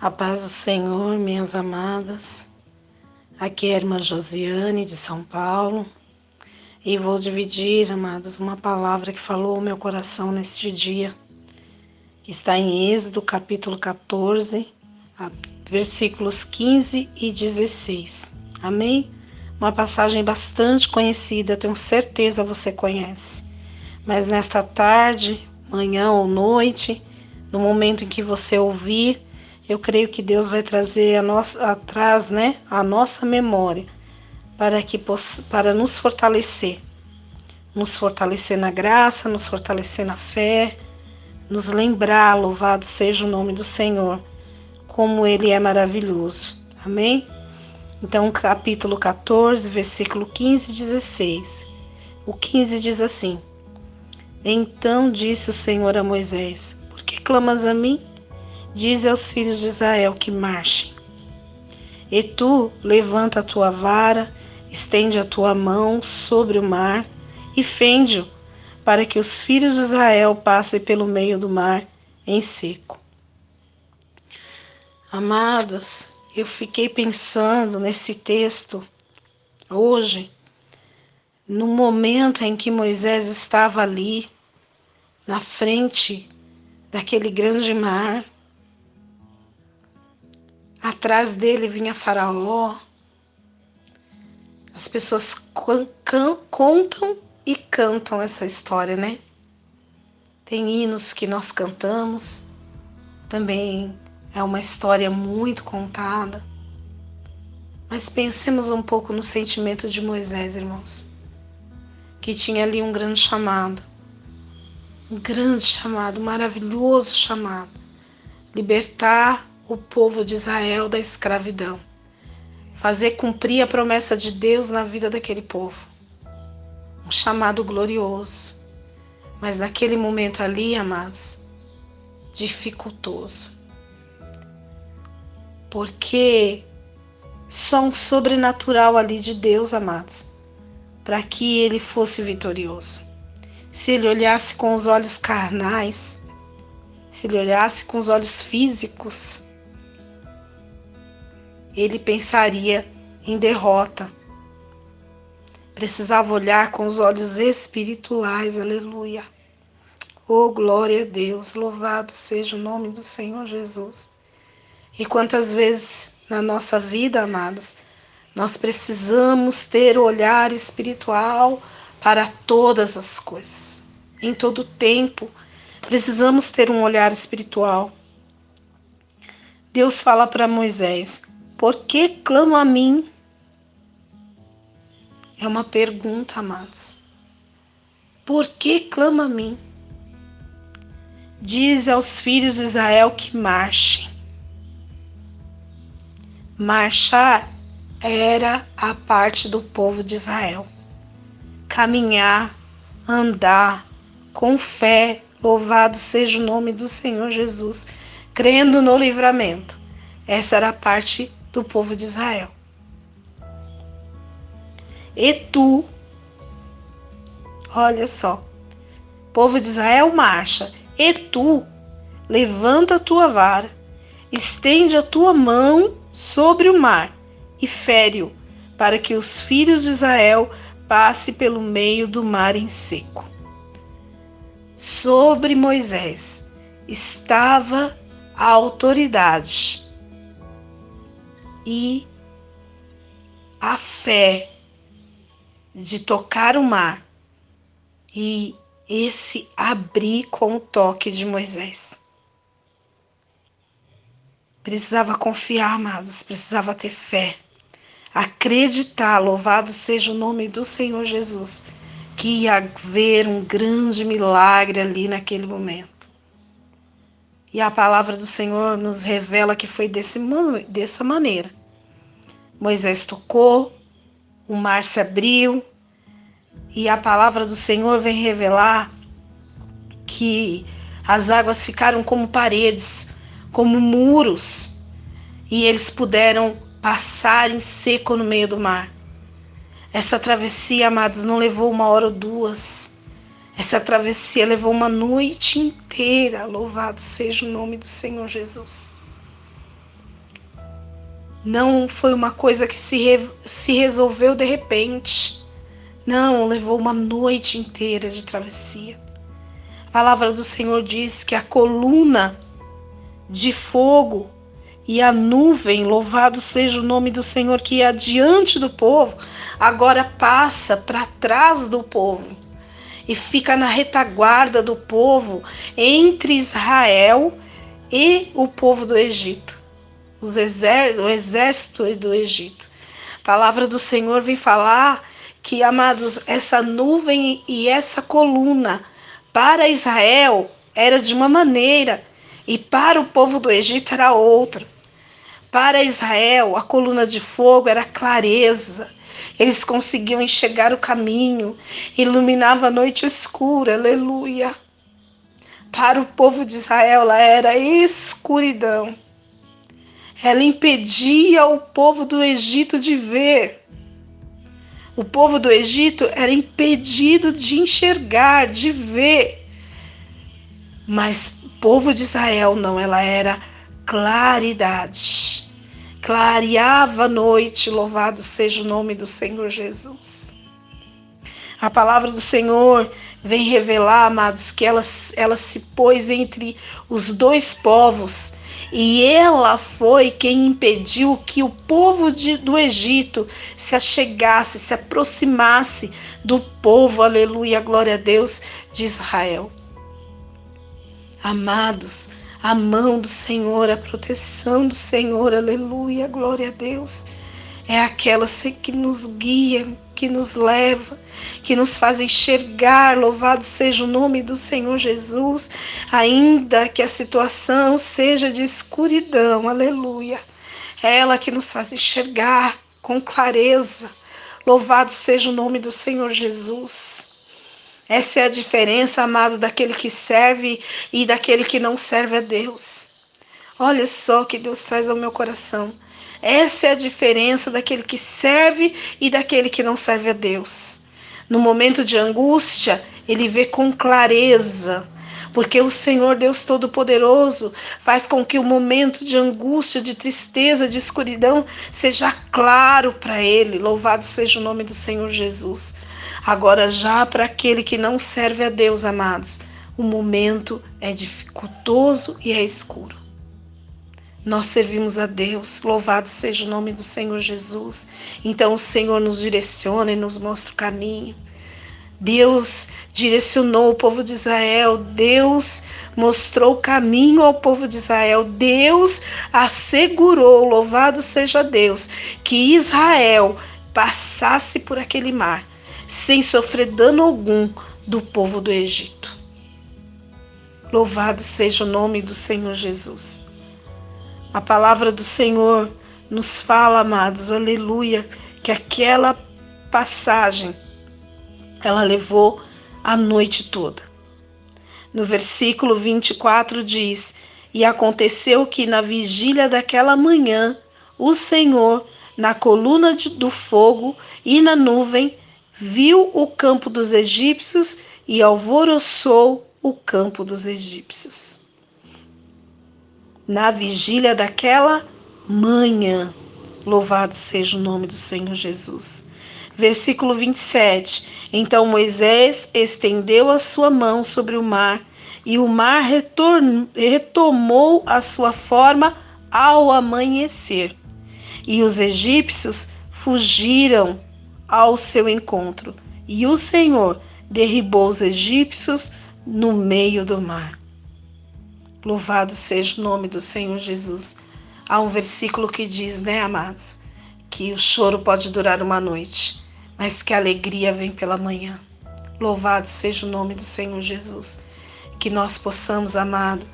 A paz do Senhor, minhas amadas. Aqui é a irmã Josiane, de São Paulo. E vou dividir, amadas, uma palavra que falou ao meu coração neste dia, que está em Êxodo, capítulo 14, versículos 15 e 16. Amém? Uma passagem bastante conhecida, tenho certeza você conhece. Mas nesta tarde, manhã ou noite, no momento em que você ouvir, eu creio que Deus vai trazer a nossa memória para nos fortalecer na graça, nos fortalecer na fé, nos lembrar, louvado seja o nome do Senhor, como Ele é maravilhoso. Amém? Então, capítulo 14, versículo 15 e 16. O 15 diz assim: Então disse o Senhor a Moisés: Por que clamas a mim? Dize aos filhos de Israel que marchem. E tu levanta a tua vara, estende a tua mão sobre o mar e fende-o, para que os filhos de Israel passem pelo meio do mar em seco. Amadas, eu fiquei pensando nesse texto hoje, no momento em que Moisés estava ali, na frente daquele grande mar. Atrás dele vinha Faraó. As pessoas contam e cantam essa história, né? Tem hinos que nós cantamos, também é uma história muito contada. Mas pensemos um pouco no sentimento de Moisés, irmãos, que tinha ali um grande chamado, um maravilhoso chamado, libertar o povo de Israel da escravidão, fazer cumprir a promessa de Deus na vida daquele povo. Um chamado glorioso, mas naquele momento ali, amados, dificultoso. Porque só um sobrenatural ali de Deus, amados, para que ele fosse vitorioso. Se ele olhasse com os olhos carnais, se ele olhasse com os olhos físicos, ele pensaria em derrota. Precisava olhar com os olhos espirituais, aleluia. Oh, glória a Deus, louvado seja o nome do Senhor Jesus. E quantas vezes na nossa vida, amados, nós precisamos ter o olhar espiritual para todas as coisas. Em todo tempo, precisamos ter um olhar espiritual. Deus fala para Moisés: Por que clama a mim? É uma pergunta, amados. Por que clama a mim? Diz aos filhos de Israel que marchem. Marchar era a parte do povo de Israel. Caminhar, andar com fé, louvado seja o nome do Senhor Jesus, crendo no livramento. Essa era a parte do povo de Israel. E tu, olha só, povo de Israel marcha, e tu levanta a tua vara, estende a tua mão sobre o mar e fere-o, para que os filhos de Israel passem pelo meio do mar em seco. Sobre Moisés estava a autoridade e a fé de tocar o mar e esse abrir com o toque de Moisés. Precisava confiar, amados, precisava ter fé, acreditar, louvado seja o nome do Senhor Jesus, que ia haver um grande milagre ali naquele momento. E a palavra do Senhor nos revela que foi dessa maneira. Moisés tocou, o mar se abriu, e a palavra do Senhor vem revelar que as águas ficaram como paredes, como muros, e eles puderam passar em seco no meio do mar. Essa travessia, amados, não levou 1 hora ou 2. Essa travessia levou uma noite inteira. Louvado seja o nome do Senhor Jesus. Não foi uma coisa que se resolveu de repente. Não, levou uma noite inteira de travessia. A palavra do Senhor diz que a coluna de fogo e a nuvem, louvado seja o nome do Senhor, que ia adiante do povo, agora passa para trás do povo e fica na retaguarda do povo, entre Israel e o povo do Egito, o exército do Egito. A palavra do Senhor vem falar que, amados, essa nuvem e essa coluna para Israel era de uma maneira e para o povo do Egito era outra. Para Israel, a coluna de fogo era clareza. Eles conseguiam enxergar o caminho, iluminava a noite escura, aleluia. Para o povo de Israel, ela era escuridão. Ela impedia o povo do Egito de ver. O povo do Egito era impedido de enxergar, de ver. Mas o povo de Israel não, ela era claridade. Clareava a noite, louvado seja o nome do Senhor Jesus. A palavra do Senhor vem revelar, amados, que ela se pôs entre os dois povos e ela foi quem impediu que o povo do Egito se achegasse, se aproximasse do povo, aleluia, glória a Deus, de Israel. Amados, a mão do Senhor, a proteção do Senhor, aleluia, glória a Deus, é aquela que nos guia, que nos leva, que nos faz enxergar, louvado seja o nome do Senhor Jesus, ainda que a situação seja de escuridão, aleluia. É ela que nos faz enxergar com clareza, louvado seja o nome do Senhor Jesus. Essa é a diferença, amado, daquele que serve e daquele que não serve a Deus. Olha só que Deus traz ao meu coração. Essa é a diferença daquele que serve e daquele que não serve a Deus. No momento de angústia, ele vê com clareza, porque o Senhor Deus Todo-Poderoso faz com que o momento de angústia, de tristeza, de escuridão seja claro para ele. Louvado seja o nome do Senhor Jesus. Agora, já para aquele que não serve a Deus, amados, o momento é dificultoso e é escuro. Nós servimos a Deus, louvado seja o nome do Senhor Jesus. Então o Senhor nos direciona e nos mostra o caminho. Deus direcionou o povo de Israel, Deus mostrou o caminho ao povo de Israel, Deus assegurou, louvado seja Deus, que Israel passasse por aquele mar, sem sofrer dano algum do povo do Egito. Louvado seja o nome do Senhor Jesus. A palavra do Senhor nos fala, amados, aleluia, que aquela passagem, ela levou a noite toda. No versículo 24 diz: E aconteceu que na vigília daquela manhã, o Senhor, na coluna do fogo e na nuvem, viu o campo dos egípcios e alvoroçou o campo dos egípcios. Na vigília daquela manhã, louvado seja o nome do Senhor Jesus. Versículo 27. Então Moisés estendeu a sua mão sobre o mar, e o mar retomou a sua forma ao amanhecer. E os egípcios fugiram ao seu encontro, e o Senhor derribou os egípcios no meio do mar. Louvado seja o nome do Senhor Jesus. Há um versículo que diz, né, amados, que o choro pode durar uma noite, mas que a alegria vem pela manhã. Louvado seja o nome do Senhor Jesus. Que nós possamos, amado,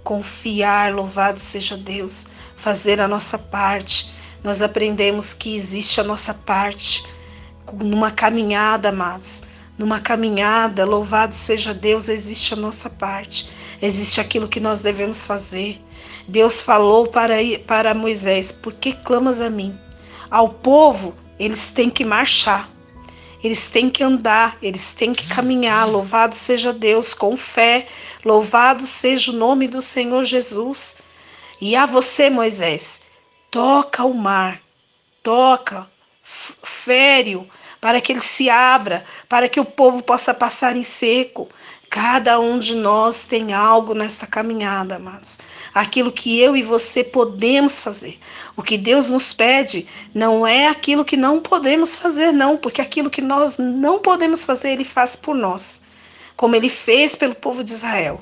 confiar, louvado seja Deus, fazer a nossa parte. Nós aprendemos que existe a nossa parte numa caminhada, amados. Numa caminhada, louvado seja Deus, existe a nossa parte. Existe aquilo que nós devemos fazer. Deus falou para Moisés: por que clamas a mim? Ao povo, eles têm que marchar. Eles têm que andar, eles têm que caminhar. Louvado seja Deus, com fé. Louvado seja o nome do Senhor Jesus. E a você, Moisés, Toca o mar, toca, fere-o, para que ele se abra, para que o povo possa passar em seco. Cada um de nós tem algo nesta caminhada, amados. Aquilo que eu e você podemos fazer. O que Deus nos pede não é aquilo que não podemos fazer, não, porque aquilo que nós não podemos fazer, Ele faz por nós, como Ele fez pelo povo de Israel.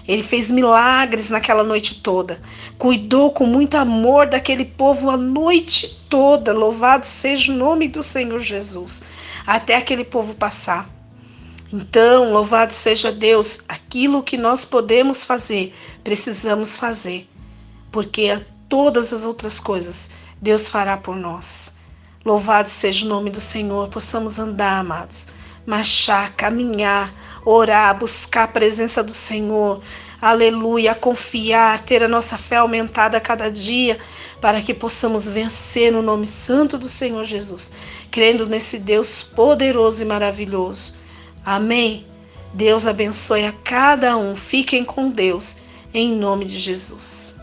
Ele fez milagres naquela noite toda. Cuidou com muito amor daquele povo a noite toda. Louvado seja o nome do Senhor Jesus. Até aquele povo passar. Então, louvado seja Deus. Aquilo que nós podemos fazer, precisamos fazer. Porque todas as outras coisas Deus fará por nós. Louvado seja o nome do Senhor. Possamos andar, amados, marchar, caminhar, orar, buscar a presença do Senhor, aleluia, confiar, ter a nossa fé aumentada a cada dia, para que possamos vencer no nome santo do Senhor Jesus, crendo nesse Deus poderoso e maravilhoso. Amém? Deus abençoe a cada um, fiquem com Deus, em nome de Jesus.